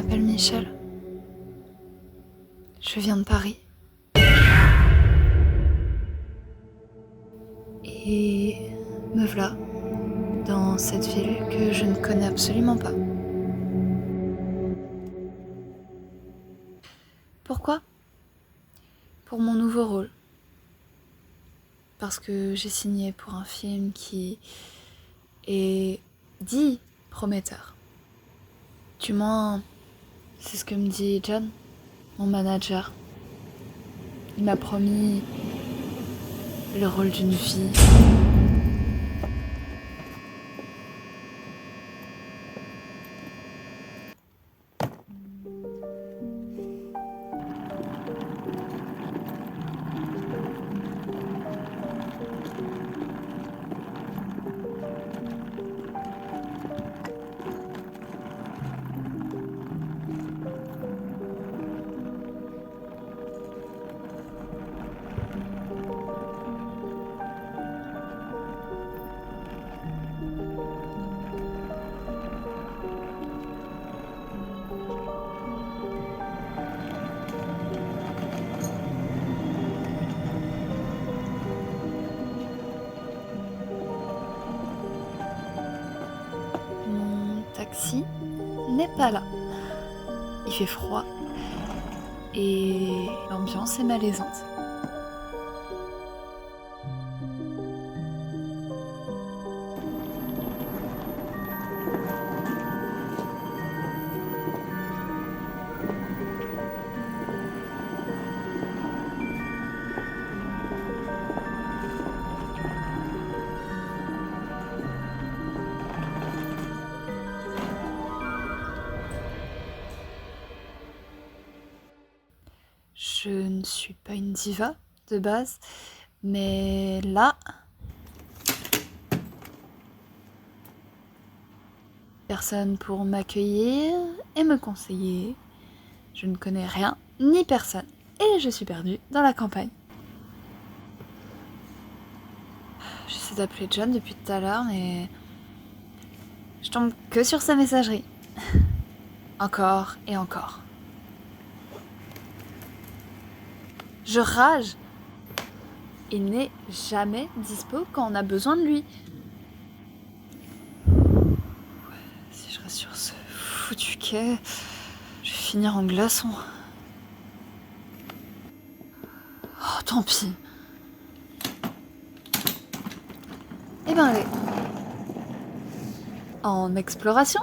m'appelle Michel. Je viens de Paris. Et me voilà dans cette ville que je ne connais absolument pas. Pourquoi ? Pour mon nouveau rôle. Parce que j'ai signé pour un film qui est dit prometteur. Du moins, c'est ce que me dit John, mon manager. Il m'a promis le rôle d'une vie. Mon taxi n'est pas là. Il fait froid et l'ambiance est malaisante. Je ne suis pas une diva de base, mais là, personne pour m'accueillir et me conseiller. Je ne connais rien ni personne et je suis perdue dans la campagne. J'essaie d'appeler John depuis tout à l'heure, mais je tombe que sur sa messagerie. Encore et encore. Je rage. Il n'est jamais dispo quand on a besoin de lui. Si je reste sur ce foutu quai, je vais finir en glaçon. Oh, tant pis. Eh ben allez. En exploration.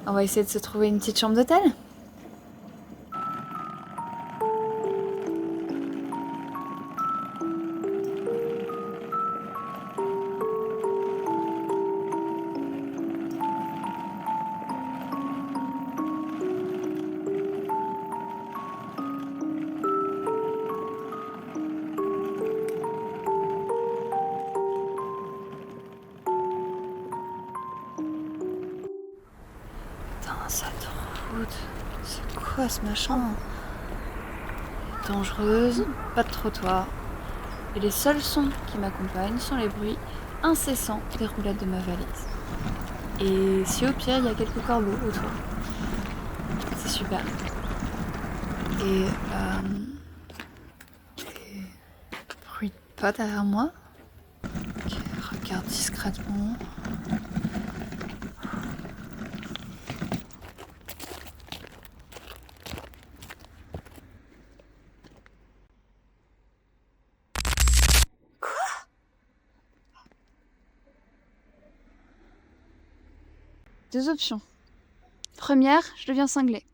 On va essayer de se trouver une petite chambre d'hôtel. Putain, cette route, c'est quoi ce machin ? Dangereuse, pas de trottoir. Et les seuls sons qui m'accompagnent sont les bruits incessants des roulettes de ma valise. Et si au pire, il y a quelques corbeaux autour. C'est super. Et des bruits de pas derrière moi. Ok, regarde discrètement. Deux options. Première, je deviens cinglée.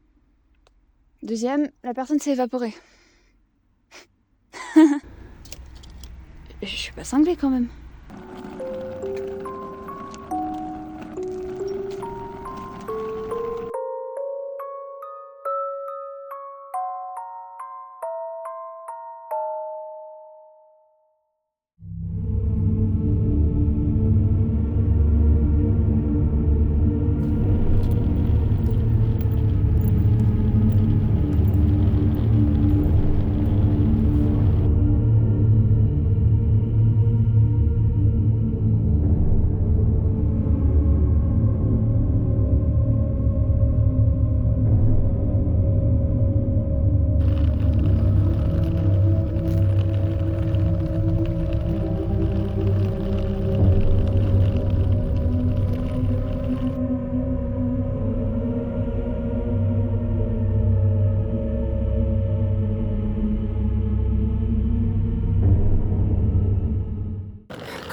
Deuxième, la personne s'est évaporée. Je suis pas cinglée quand même.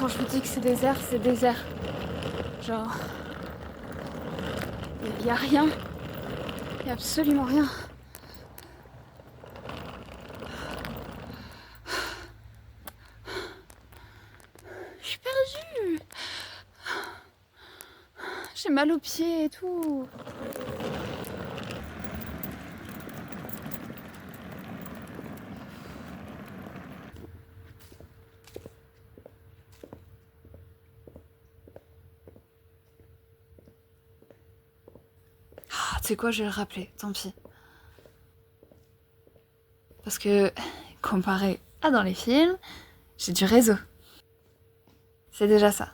Quand je vous dis que c'est désert, c'est désert. Genre... y a rien. Y a absolument rien. Je suis perdue. J'ai mal aux pieds et tout. Ah, tu sais quoi, je vais le rappeler, tant pis. Parce que, comparé à dans les films, j'ai du réseau. C'est déjà ça.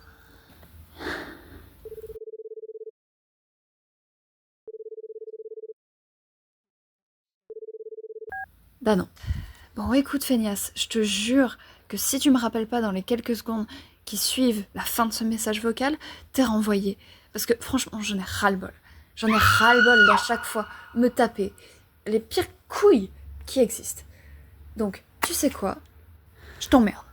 Bah non. Bon, écoute, feignasse, je te jure que si tu me rappelles pas dans les quelques secondes qui suivent la fin de ce message vocal, t'es renvoyé. Parce que franchement, j'en ai ras-le-bol. J'en ai ras-le-bol d'à chaque fois me taper les pires couilles qui existent. Donc, tu sais quoi? Je t'emmerde.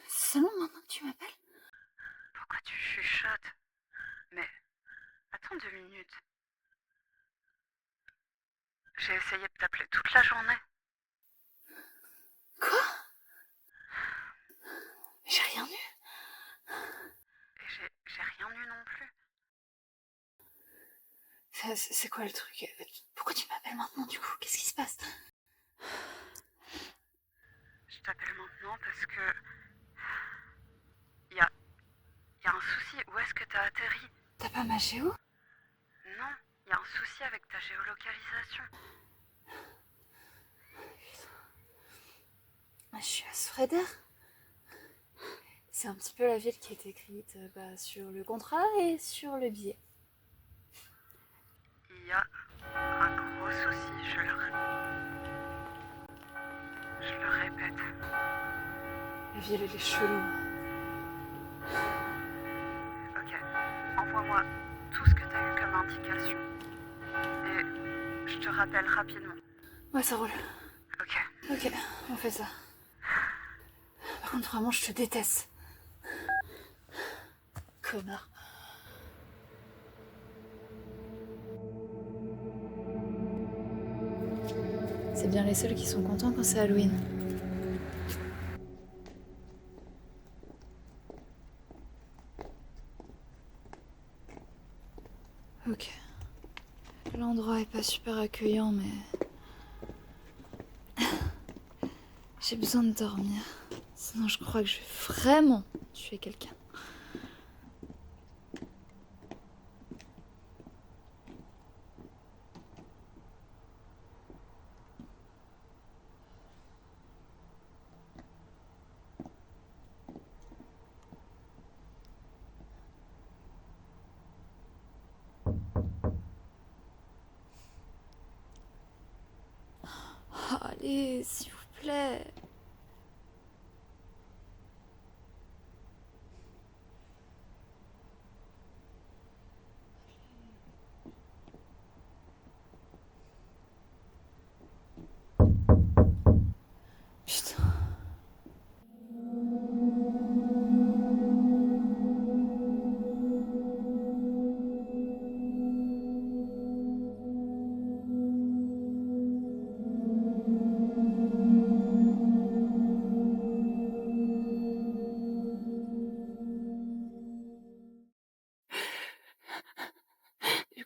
C'est long maintenant que tu m'appelles? Pourquoi tu chuchotes? Mais attends 2 minutes. J'ai essayé de t'appeler toute la journée. Quoi? J'ai rien eu. Et j'ai rien eu non plus. C'est quoi le truc? Pourquoi tu m'appelles maintenant du coup? Qu'est-ce qui se passe? Je t'appelle maintenant parce que... Y a un souci. Où est-ce que t'as atterri? T'as pas ma géo? Non, y a un souci avec ta géolocalisation. Je suis à Sfreder. C'est un petit peu la ville qui est écrite sur le contrat et sur le billet. Il y a un gros souci, je le répète. La ville, elle est chelou. Ok, envoie-moi tout ce que t'as eu comme indication. Et je te rappelle rapidement. Ouais, ça roule. Ok. Ok, on fait ça. Par contre, vraiment, je te déteste. Connard. C'est bien les seuls qui sont contents quand c'est Halloween. Ok. L'endroit est pas super accueillant, mais... J'ai besoin de dormir. Sinon, je crois que je vais vraiment tuer quelqu'un. Oh, allez, s'il vous plaît. Putain.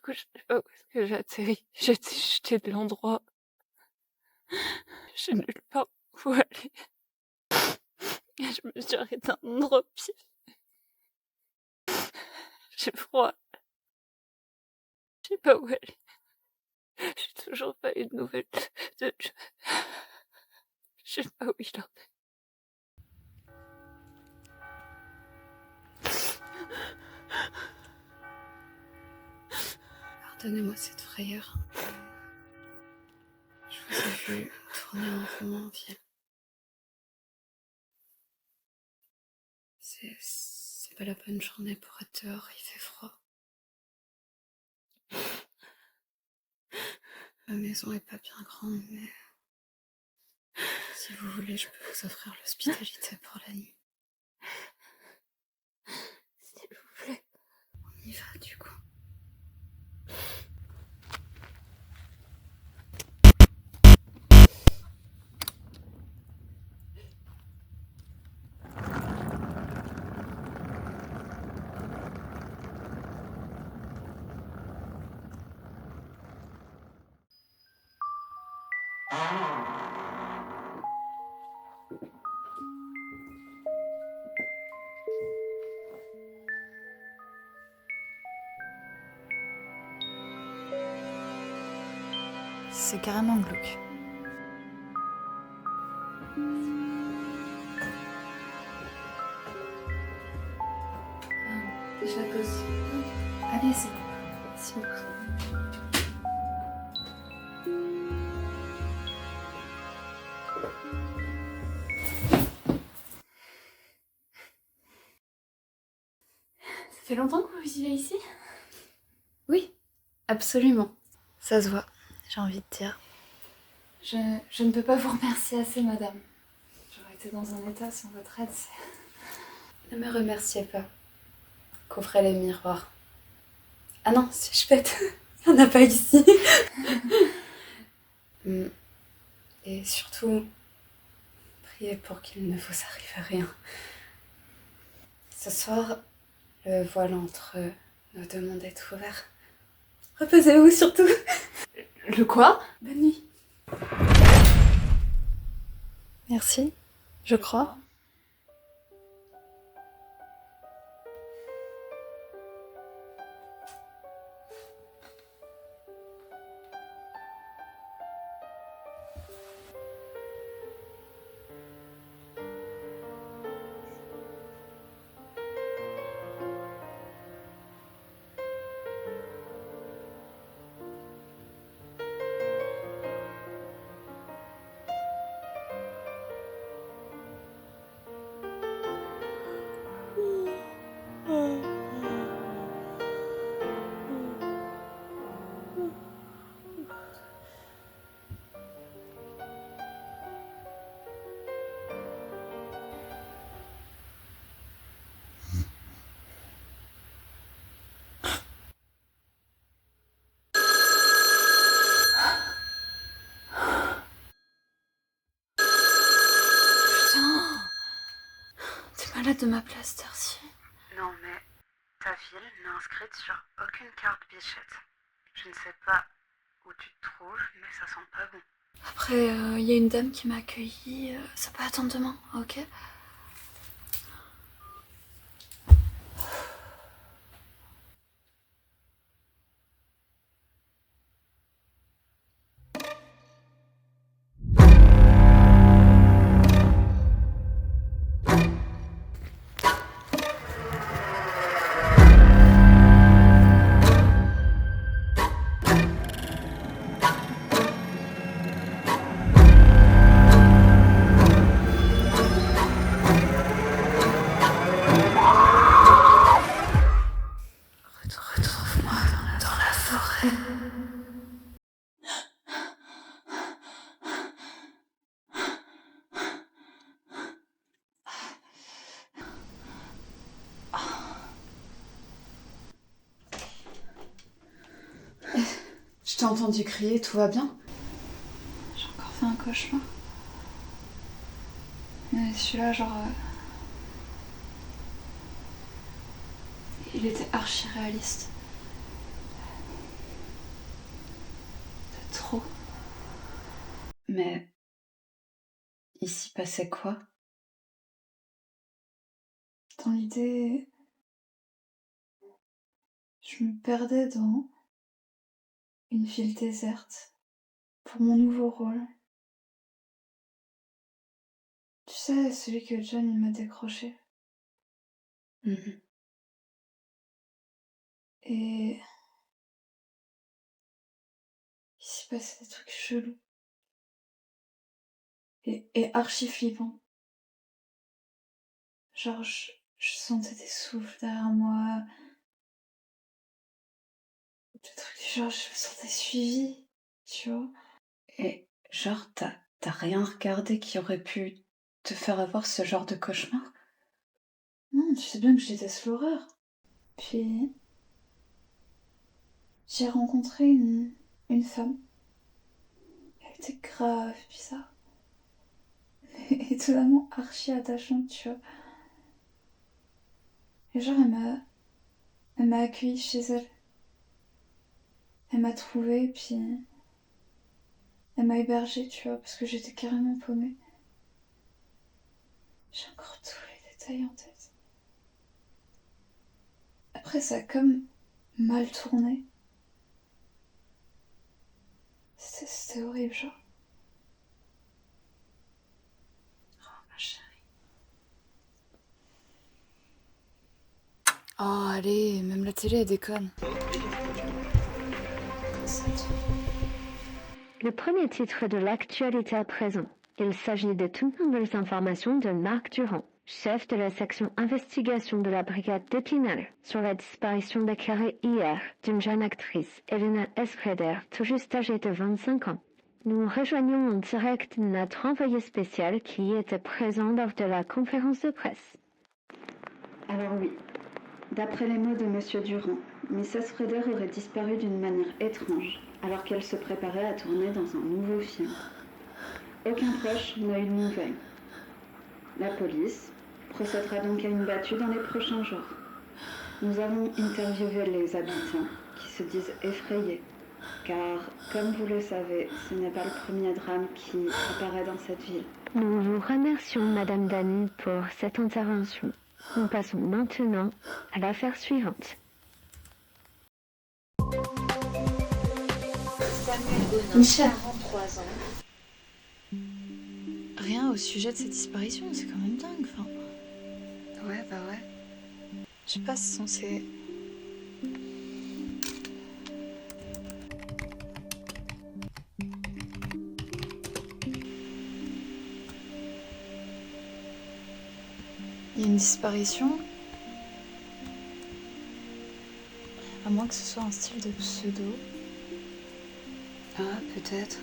coup, je sais pas où est-ce que j'ai atterri. J'ai été jetée de l'endroit. J'ai nulle part où aller. Et je me suis arrêtée à un endroit pire. J'ai froid. Je sais pas où aller. J'ai toujours pas eu de nouvelles de John. Je sais pas où il en est. Pardonnez-moi cette frayeur. Je vous ai vu tourner en rond en ville. C'est pas la bonne journée pour être dehors, il fait froid. Ma maison est pas bien grande, mais si vous voulez, je peux vous offrir l'hospitalité pour la nuit. S'il vous plaît. On y va du coup. C'est carrément glauque. Je la pose. Allez-y, s'il vous plaît. Ça fait longtemps que vous vivez ici? Oui, absolument. Ça se voit, j'ai envie de dire. Je ne peux pas vous remercier assez, madame. J'aurais été dans un état sans votre aide. Ne me remerciez pas. Couvrez les miroirs. Ah non, si je pète, il n'y en a pas ici. Et surtout, priez pour qu'il ne vous arrive rien. Ce soir, le voile entre nos deux mondes est ouvert. Reposez-vous surtout. Le quoi? Bonne nuit. Merci, je crois. T'es malade de ma place, Darcy. Non, mais ta ville n'est inscrite sur aucune carte Bichette. Je ne sais pas où tu te trouves, mais ça sent pas bon. Après, il y a une dame qui m'a accueillie. Ça peut attendre demain, ok? Retrouve-moi dans la forêt. Je t'ai entendu crier, tout va bien? J'ai encore fait un cauchemar. Mais celui-là, genre... il était archi réaliste. trop. Mais il s'y passait quoi? Dans l'idée, je me perdais dans une ville déserte pour mon nouveau rôle. Tu sais, celui que John il m'a décroché. Mhm. Et il s'y passait des trucs chelous. Et archi flippants. Genre, je sentais des souffles derrière moi. Des trucs du genre, je me sentais suivie, tu vois. Et genre, t'as rien regardé qui aurait pu te faire avoir ce genre de cauchemar? Non, tu sais bien que je déteste l'horreur. Puis, j'ai rencontré une femme. Elle était grave bizarre. Et totalement archi attachante, tu vois. Et genre, elle m'a accueillie chez elle. Elle m'a trouvée, puis elle m'a hébergée, tu vois, parce que j'étais carrément paumée. J'ai encore tous les détails en tête. Après, ça a comme mal tourné. C'était horrible, genre. Oh, ma chérie. Oh, allez, même la télé, elle déconne. Le premier titre de l'actualité à présent. Il s'agit de toutes nouvelles informations de Marc Durand, chef de la section investigation de la brigade d'Épinal, sur la disparition déclarée hier d'une jeune actrice, Elena Escreder, tout juste âgée de 25 ans. Nous rejoignons en direct notre envoyé spécial qui était présent lors de la conférence de presse. Alors oui, d'après les mots de Monsieur Durand, Mrs. Freder aurait disparu d'une manière étrange, alors qu'elle se préparait à tourner dans un nouveau film. Aucun proche n'a eu de nouvelles. La police procédera donc à une battue dans les prochains jours. Nous avons interviewé les habitants qui se disent effrayés, car, comme vous le savez, ce n'est pas le premier drame qui apparaît dans cette ville. Nous vous remercions, Madame Dany, pour cette intervention. Nous passons maintenant à l'affaire suivante. Michel. 43 ans. Rien au sujet de cette disparition, c'est quand même dingue, enfin. Ouais, bah ouais. Je sais pas, c'est censé... Il y a une disparition. À moins que ce soit un style de pseudo. Ah, peut-être.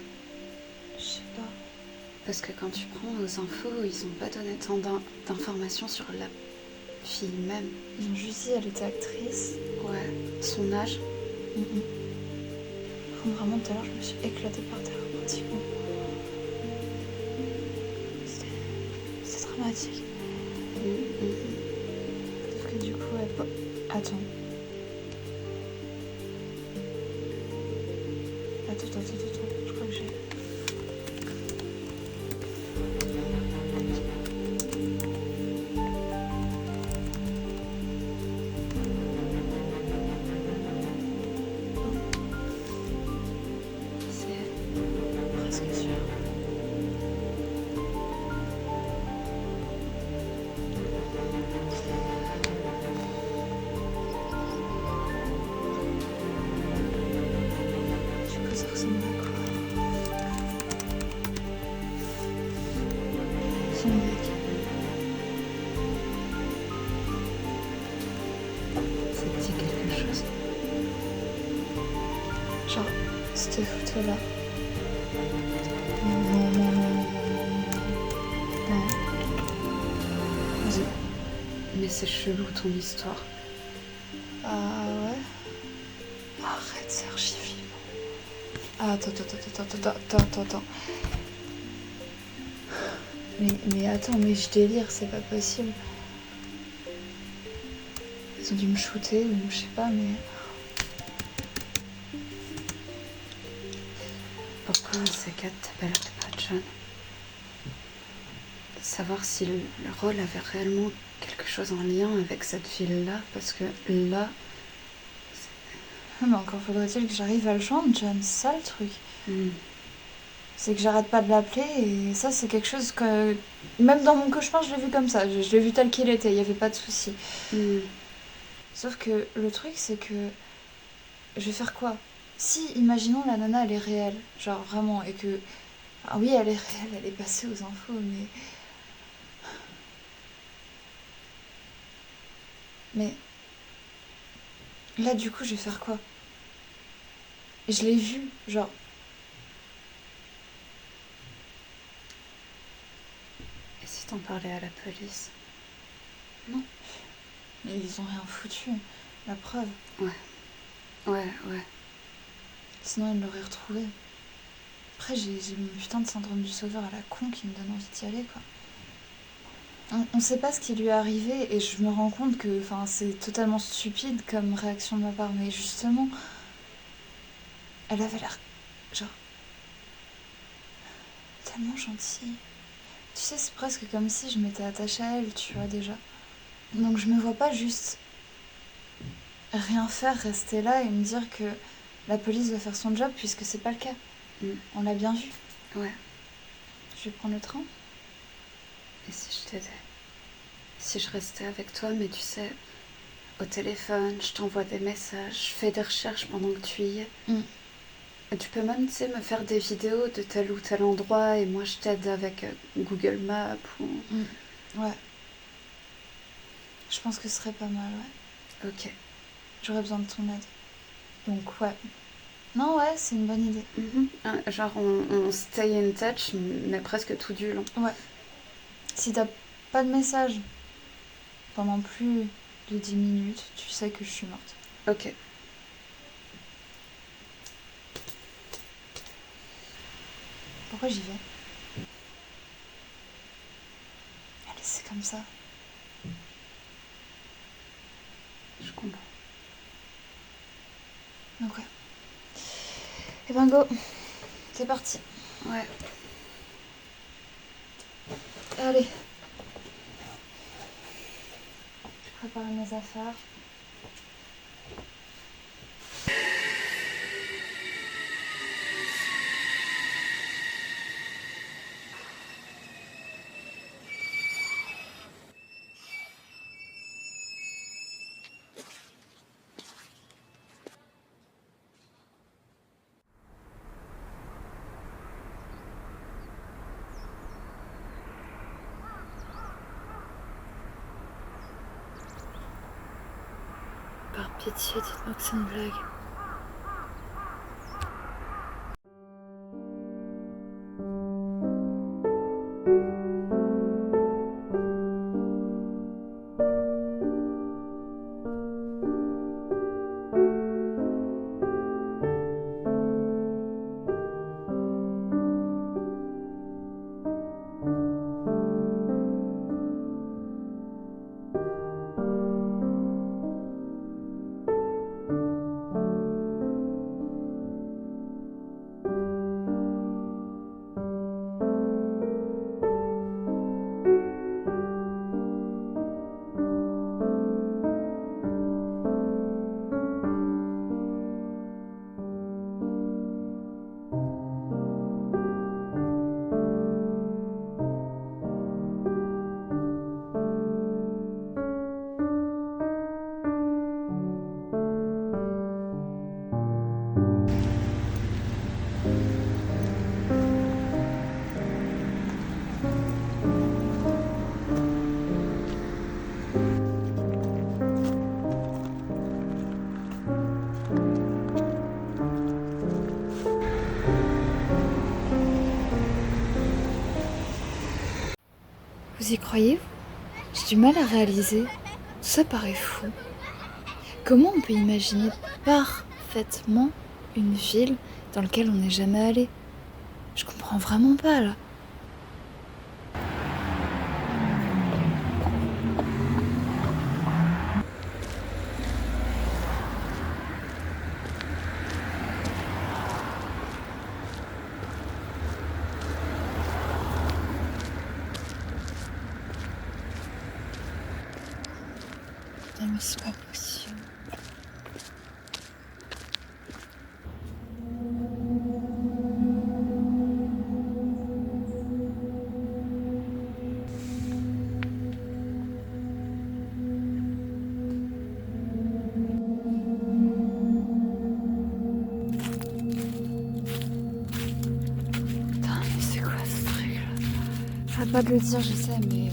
Je sais pas. Parce que quand tu prends aux infos, ils ont pas donné tant d'informations sur la fille même. Ils ont juste dit elle était actrice. Ouais, son âge. Vraiment, tout à l'heure, je me suis éclatée par terre, pratiquement. C'était dramatique. Sauf que du coup, elle... Attends. Attends. Je crois que j'ai... C'est presque sûr. Du coup, ça ressemble à quoi? Son mec. Ça te dit quelque chose? Genre, cette photo-là. Non. Vas-y. Mais c'est chelou ton histoire. Ah ouais? Arrête, c'est archi flippant. Ah, attends. Mais attends, mais je délire, c'est pas possible. Ils ont dû me shooter ou je sais pas, mais... Un de ces quatre t'appellerait pas John. Savoir si le rôle avait réellement quelque chose en lien avec cette ville-là, parce que là... Mais encore faudrait-il que j'arrive à le joindre, John, c'est ça le truc. C'est que j'arrête pas de l'appeler et ça c'est quelque chose que... Même dans mon cauchemar je l'ai vu comme ça, je l'ai vu tel qu'il était, il y avait pas de souci. Sauf que le truc c'est que... Je vais faire quoi? Si, imaginons la nana elle est réelle, genre vraiment, et que... Ah oui elle est réelle, elle est passée aux infos, mais... Là du coup je vais faire quoi? Et je l'ai vu, genre... Et si t'en parlais à la police? Non. Mais ils ont rien foutu, la preuve. Ouais. Sinon ils l'auraient retrouvé. Après j'ai mon putain de syndrome du sauveur à la con qui me donne envie d'y aller quoi. On sait pas ce qui lui est arrivé et je me rends compte que c'est totalement stupide comme réaction de ma part, mais justement, elle avait l'air, genre, tellement gentille. Tu sais, c'est presque comme si je m'étais attachée à elle, tu vois déjà. Donc je me vois pas juste rien faire, rester là et me dire que la police va faire son job puisque c'est pas le cas. On l'a bien vu. Ouais. Je vais prendre le train. Et si je t'aidais? Si je restais avec toi, mais tu sais, au téléphone, je t'envoie des messages, je fais des recherches pendant que tu y es. Et tu peux même, tu sais, me faire des vidéos de tel ou tel endroit et moi je t'aide avec Google Maps ou... Ouais. Je pense que ce serait pas mal, ouais. Ok. J'aurais besoin de ton aide. Donc ouais. Non, ouais, c'est une bonne idée. Genre on stay in touch, mais presque tout du long. Ouais. Si t'as pas de message pendant plus de 10 minutes, tu sais que je suis morte. Ok. Pourquoi j'y vais? Allez, c'est comme ça. Je comprends. Donc ouais. Et ben go. C'est parti. Ouais. Allez. Je prépare mes affaires. Par pitié, dites-moi que c'est une blague. Vous y croyez, vous? J'ai du mal à réaliser. Tout ça paraît fou. Comment on peut imaginer parfaitement une ville dans laquelle on n'est jamais allé? Je comprends vraiment pas là. mais c'est pas possible. Putain, mais c'est quoi ce truc là? J'arrête pas de le dire, je sais, mais...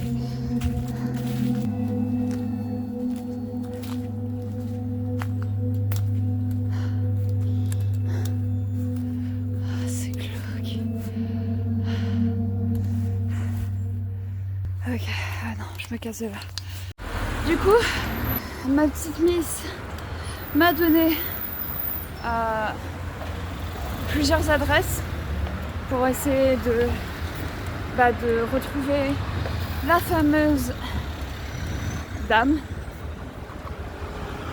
C'est glauque. Ok, ah non, je me casse de là. Du coup, ma petite miss m'a donné plusieurs adresses pour essayer de retrouver la fameuse dame.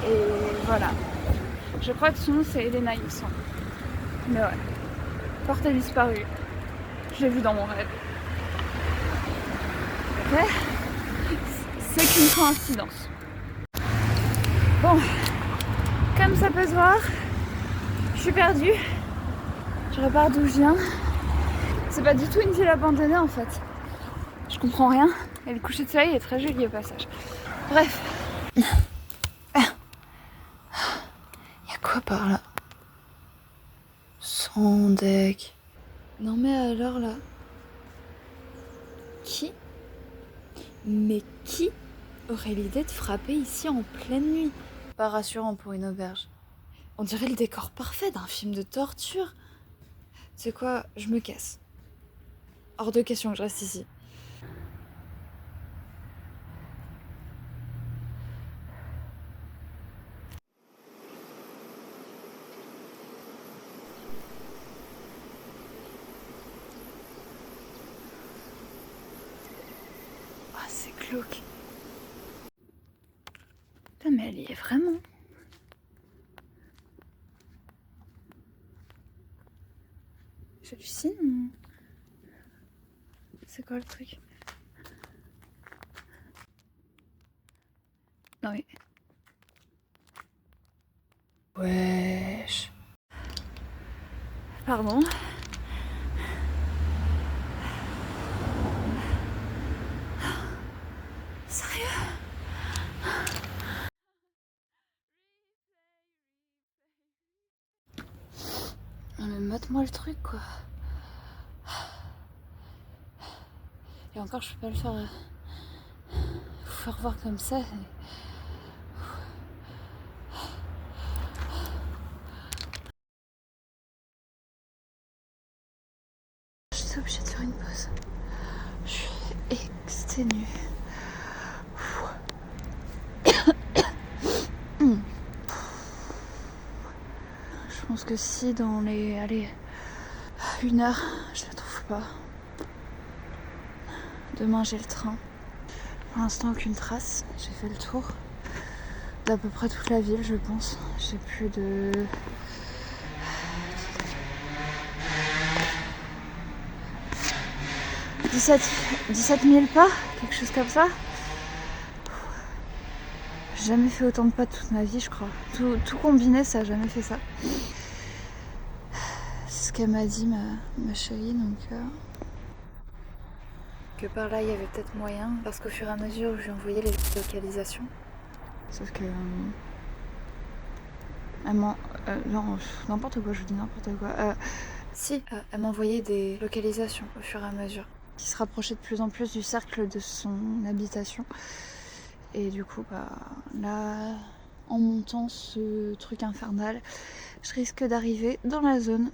Et voilà. Je crois que son nom c'est Elena, il me semble. Mais ouais. Portée disparue. Je l'ai vue dans mon rêve. Ok. C'est qu'une coïncidence. Bon. Comme ça peut se voir, je suis perdue. Je repars d'où je viens. C'est pas du tout une ville abandonnée en fait. Je comprends rien. Et le coucher de soleil est très joli au passage. Bref. Il y a quoi par là? Son deck. Non mais alors là. Qui? Mais qui aurait l'idée de frapper ici en pleine nuit? Pas rassurant pour une auberge. On dirait le décor parfait d'un film de torture. C'est quoi? Je me casse. Hors de question que je reste ici. Ah, c'est glauque. Putain, mais elle y est vraiment. J'hallucine ou... C'est quoi le truc? Non mais... Wesh. Pardon. Sérieux? Non mais mate-moi le truc quoi. Et encore je peux pas le faire... Vous faire voir comme ça. Je suis obligée de faire une pause. Je suis exténuée. Je pense que si dans les... Allez... 1 heure, je la trouve pas. Demain j'ai le train. Pour l'instant aucune trace. J'ai fait le tour d'à peu près toute la ville je pense. J'ai plus de... 17 000 pas, quelque chose comme ça. J'ai jamais fait autant de pas de toute ma vie je crois. Tout combiné ça a jamais fait ça. C'est ce qu'elle m'a dit ma chérie donc... Que par là il y avait peut-être moyen parce qu'au fur et à mesure où je lui envoyais les localisations. Sauf que... non, n'importe quoi, je vous dis n'importe quoi. Elle m'envoyait des localisations au fur et à mesure qui se rapprochaient de plus en plus du cercle de son habitation. Et du coup, là, en montant ce truc infernal, je risque d'arriver dans la zone.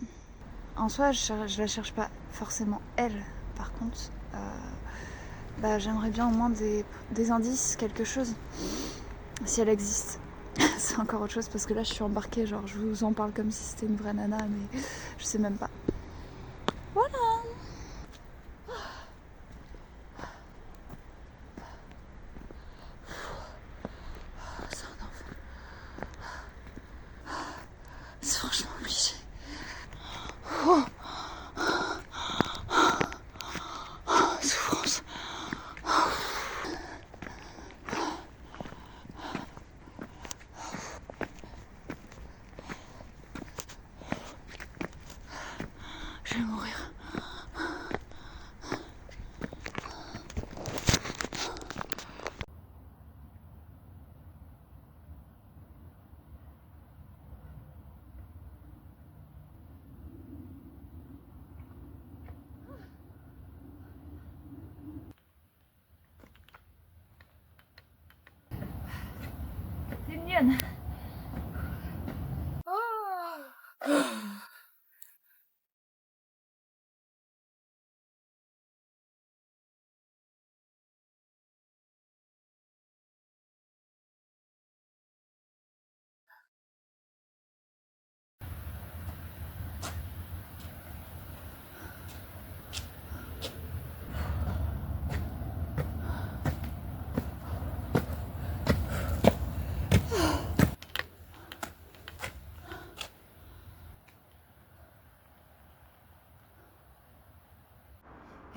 En soi, je la cherche pas forcément elle, par contre. J'aimerais bien au moins des indices, quelque chose, si elle existe. C'est encore autre chose parce que là je suis embarquée, genre je vous en parle comme si c'était une vraie nana, mais je sais même pas. Voilà. C'est un enfer. C'est franchement obligé. Souffrance. mignonne.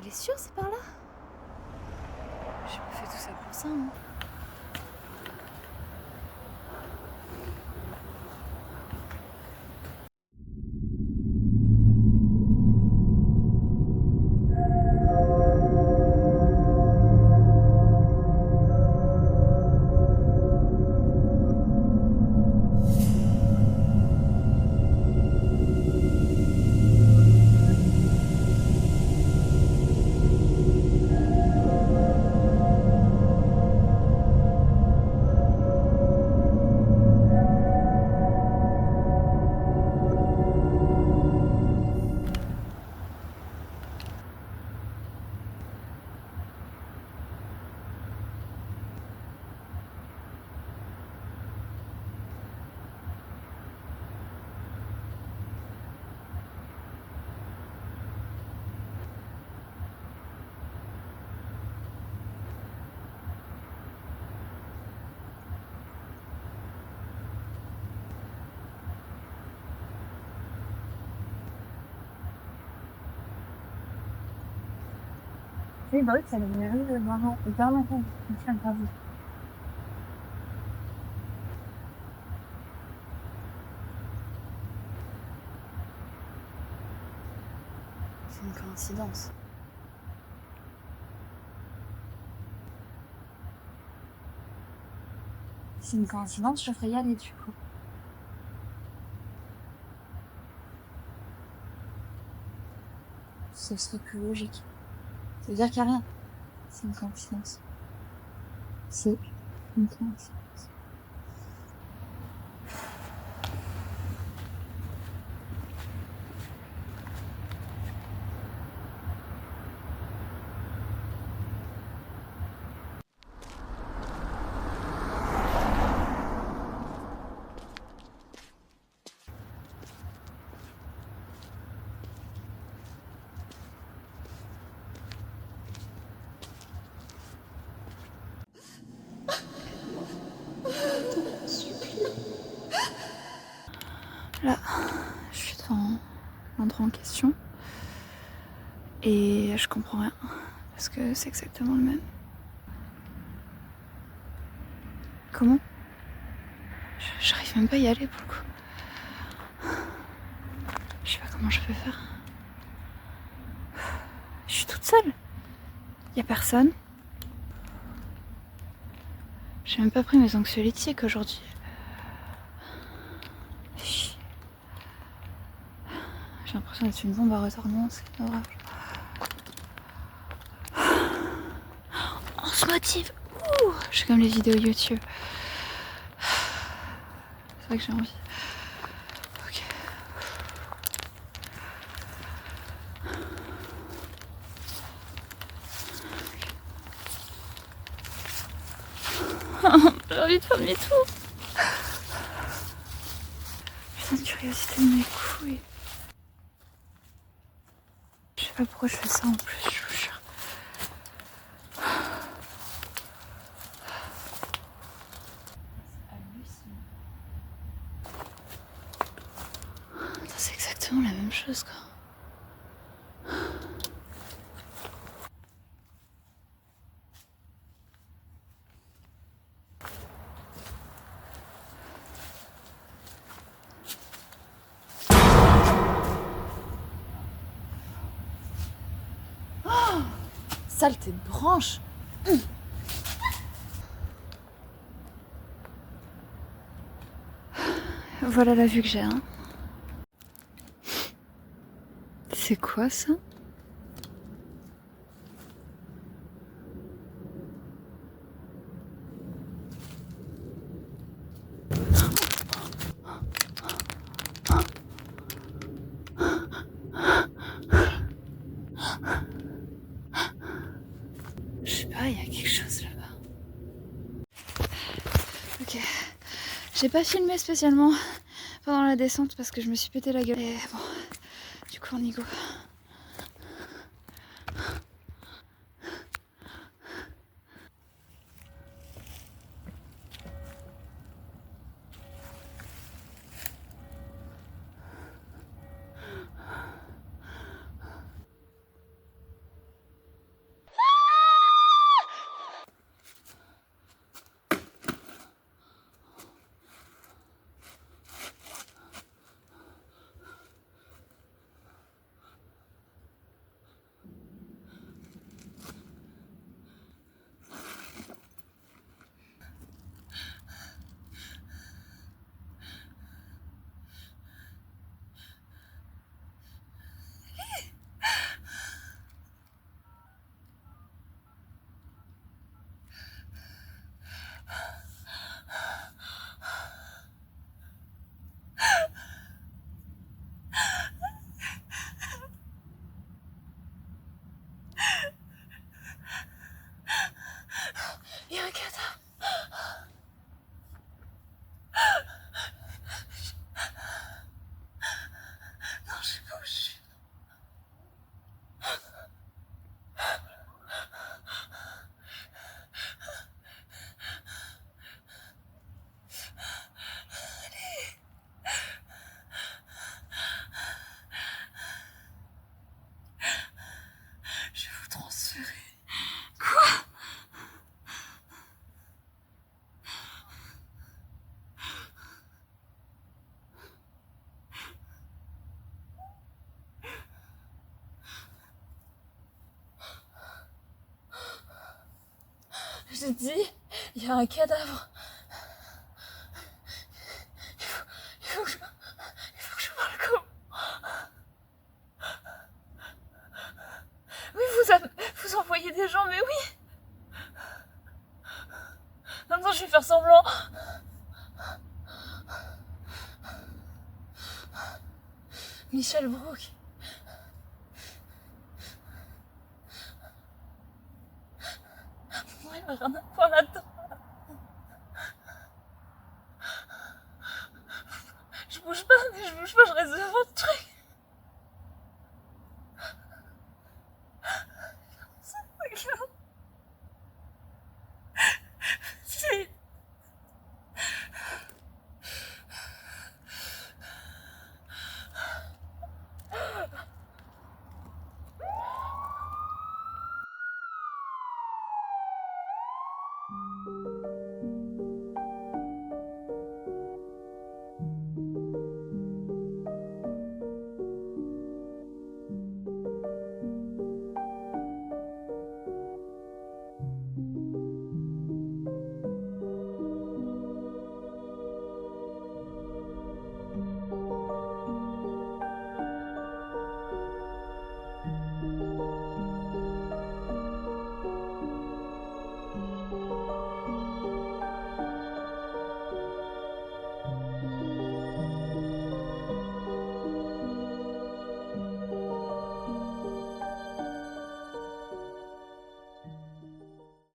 Elle est sûre, c'est par là? J'ai pas fait tout ça pour ça, hein. Oui, bah oui, ça devrait vraiment hyper longtemps. C'est grave. C'est une coïncidence. C'est une coïncidence, je ferais y aller du coup. Ce serait plus logique. Ça veut dire qu'il n'y a rien. C'est une coïncidence. C'est une coïncidence. Là, je suis devant l'endroit en question. Et je comprends rien. Parce que c'est exactement le même. Comment? J'arrive même pas à y aller pour le coup. Je sais pas comment je peux faire. Je suis toute seule. Y a personne. J'ai même pas pris mes anxiolytiques aujourd'hui. J'ai l'impression d'être une bombe à retardement, c'est horrible. On se motive. Ouh, je suis comme les vidéos YouTube. C'est vrai que j'ai envie. Ok. J'ai envie de faire demi-tour. Putain de curiosité de mes couilles. Je sais pas pourquoi je fais ça en plus, je vous jure. C'est exactement la même chose quoi. Oh, saleté de branche. Voilà la vue que j'ai, hein. C'est quoi ça? J'ai pas filmé spécialement pendant la descente parce que je me suis pété la gueule. Et bon, du coup on y go. Il y a un cadavre. Non, je sais pas où je suis. Je vais vous transférer. Quoi? J'ai dit, il y a un cadavre. Il faut que je parle comme... Oui, vous envoyez des gens, mais oui. Non, je vais faire semblant. Michel Brook. Moi, il m'a rien à voir.